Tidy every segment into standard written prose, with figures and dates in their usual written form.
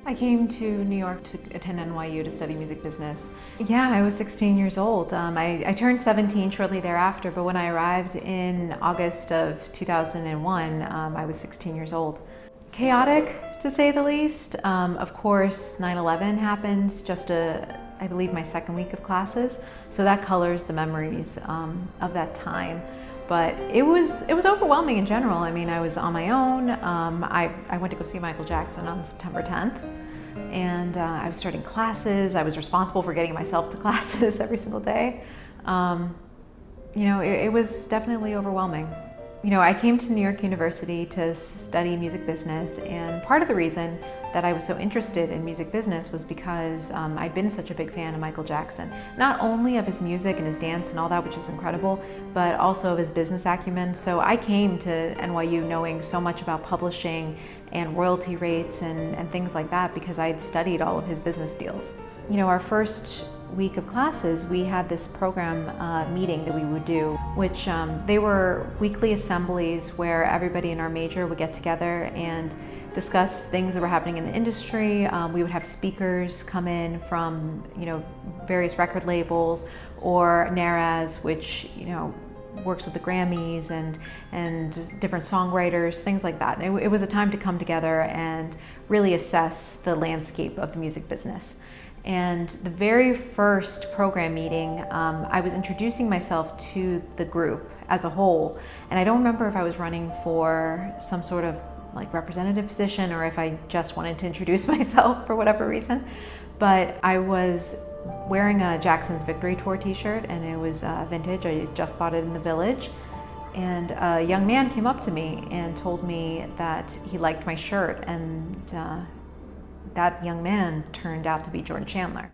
I came to New York to attend NYU to study music business. Yeah, I was 16 years old. I turned 17 shortly thereafter, but when I arrived in August of 2001, I was 16 years old. Chaotic, to say the least. Of course, 9/11 happened just I believe my second week of classes, so that colors the memories of that time. But it was overwhelming in general. I mean, I was on my own. I went to go see Michael Jackson on September 10th, and I was starting classes. I was responsible for getting myself to classes every single day. It was definitely overwhelming. I came to New York University to study music business, and part of the reason that I was so interested in music business was because I'd been such a big fan of Michael Jackson. Not only of his music and his dance and all that, which is incredible, but also of his business acumen. So I came to NYU knowing so much about publishing and royalty rates and things like that because I had studied all of his business deals. Our first week of classes, we had this program meeting that we would do, which they were weekly assemblies where everybody in our major would get together and discuss things that were happening in the industry. We would have speakers come in from various record labels, or NARAS, which works with the Grammys and different songwriters, things like that. And it was a time to come together and really assess the landscape of the music business. And the very first program meeting, I was introducing myself to the group as a whole. And I don't remember if I was running for some sort of representative position or if I just wanted to introduce myself for whatever reason. But I was wearing a Jackson's Victory Tour t-shirt, and it was vintage. I just bought it in the Village. And a young man came up to me and told me that he liked my shirt, and that young man turned out to be Jordan Chandler.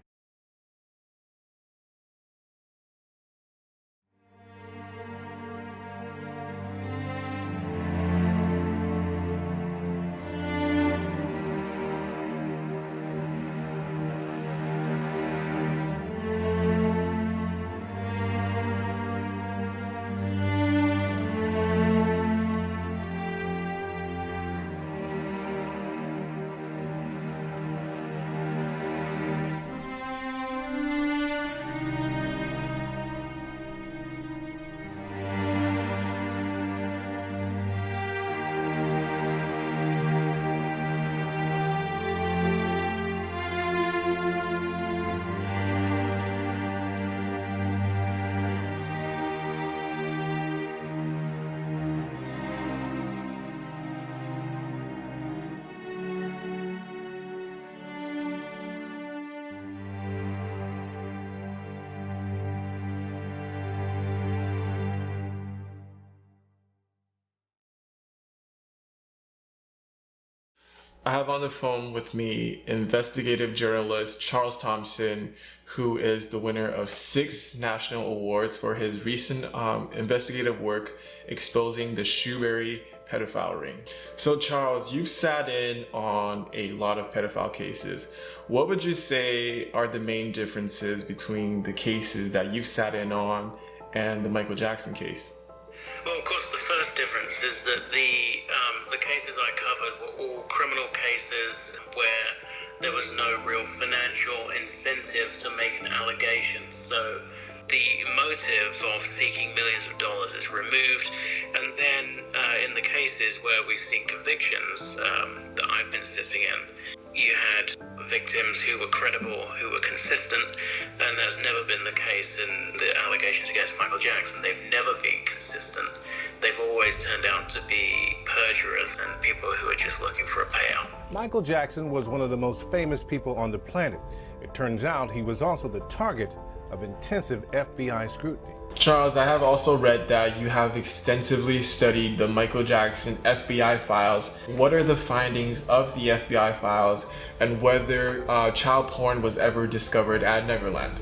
I have on the phone with me investigative journalist Charles Thompson, who is the winner of 6 national awards for his recent investigative work exposing the Shrewsbury pedophile ring. So Charles, you've sat in on a lot of pedophile cases. What would you say are the main differences between the cases that you've sat in on and the Michael Jackson case? Well, of course, the first difference is that the cases I covered were all criminal cases where there was no real financial incentive to make an allegation. So the motive of seeking millions of dollars is removed. And then in the cases where we've seen convictions that I've been sitting in, you had victims who were credible, who were consistent, and that's never been the case in the allegations against Michael Jackson. They've never been consistent. They've always turned out to be perjurers and people who are just looking for a payout. Michael Jackson was one of the most famous people on the planet. It turns out he was also the target of intensive FBI scrutiny. Charles, I have also read that you have extensively studied the Michael Jackson FBI files. What are the findings of the FBI files, and whether child porn was ever discovered at Neverland?